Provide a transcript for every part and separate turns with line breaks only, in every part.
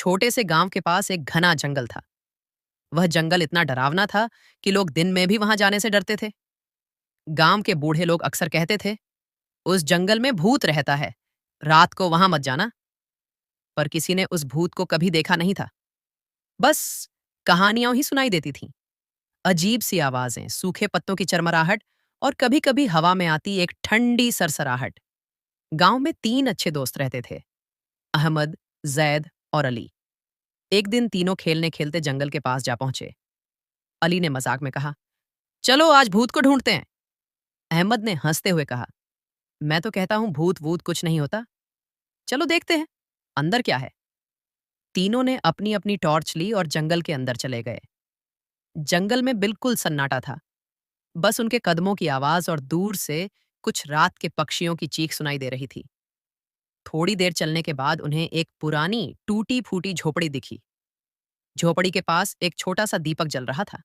छोटे से गांव के पास एक घना जंगल था। वह जंगल इतना डरावना था कि लोग दिन में भी वहां जाने से डरते थे। गांव के बूढ़े लोग अक्सर कहते थे, उस जंगल में भूत रहता है, रात को वहां मत जाना। पर किसी ने उस भूत को कभी देखा नहीं था। बस कहानियां ही सुनाई देती थीं। अजीब सी आवाजें, सूखे पत्तों की चरमराहट और कभी कभी हवा में आती एक ठंडी सरसराहट। गांव में 3 अच्छे दोस्त रहते थे, अहमद, जैद और अली। एक दिन तीनों खेलने खेलते जंगल के पास जा पहुंचे। अली ने मजाक में कहा, चलो आज भूत को ढूंढते हैं। अहमद ने हंसते हुए कहा, मैं तो कहता हूं भूत वूत कुछ नहीं होता, चलो देखते हैं अंदर क्या है। तीनों ने अपनी अपनी टॉर्च ली और जंगल के अंदर चले गए। जंगल में बिल्कुल सन्नाटा था। बस उनके कदमों की आवाज और दूर से कुछ रात के पक्षियों की चीख सुनाई दे रही थी। थोड़ी देर चलने के बाद उन्हें एक पुरानी टूटी फूटी झोपड़ी दिखी। झोपड़ी के पास एक छोटा सा दीपक जल रहा था।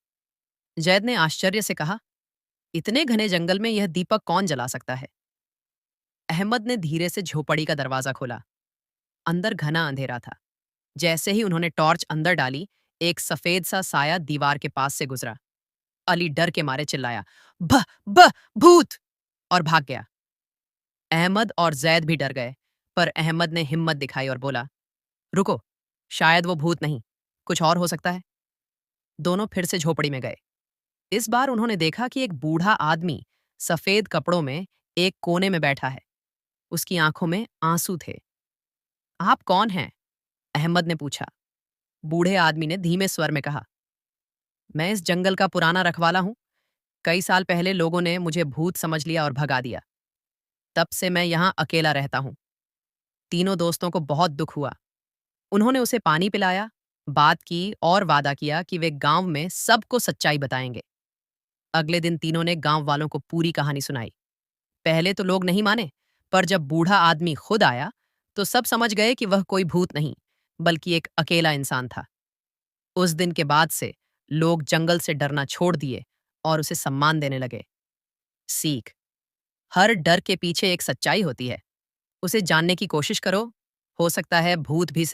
जैद ने आश्चर्य से कहा, इतने घने जंगल में यह दीपक कौन जला सकता है? अहमद ने धीरे से झोपड़ी का दरवाजा खोला। अंदर घना अंधेरा था। जैसे ही उन्होंने टॉर्च अंदर डाली, एक सफेद सा साया दीवार के पास से गुजरा। अली डर के मारे चिल्लाया, ब ब भूत, और भाग गया। अहमद और जैद भी डर गए, पर अहमद ने हिम्मत दिखाई और बोला, रुको, शायद वो भूत नहीं, कुछ और हो सकता है। दोनों फिर से झोपड़ी में गए। इस बार उन्होंने देखा कि एक बूढ़ा आदमी सफेद कपड़ों में एक कोने में बैठा है। उसकी आंखों में आंसू थे। आप कौन हैं? अहमद ने पूछा। बूढ़े आदमी ने धीमे स्वर में कहा, मैं इस जंगल का पुराना रखवाला हूं। कई साल पहले लोगों ने मुझे भूत समझ लिया और भगा दिया। तब से मैं यहां अकेला रहता हूं। तीनों दोस्तों को बहुत दुख हुआ। उन्होंने उसे पानी पिलाया, बात की और वादा किया कि वे गांव में सबको सच्चाई बताएंगे। अगले दिन तीनों ने गांव वालों को पूरी कहानी सुनाई। पहले तो लोग नहीं माने, पर जब बूढ़ा आदमी खुद आया तो सब समझ गए कि वह कोई भूत नहीं, बल्कि एक अकेला इंसान था। उस दिन के बाद से लोग जंगल से डरना छोड़ दिए और उसे सम्मान देने लगे। सीख: हर डर के पीछे एक सच्चाई होती है। उसे जानने की कोशिश करो, हो सकता है भूत भी सिर्फ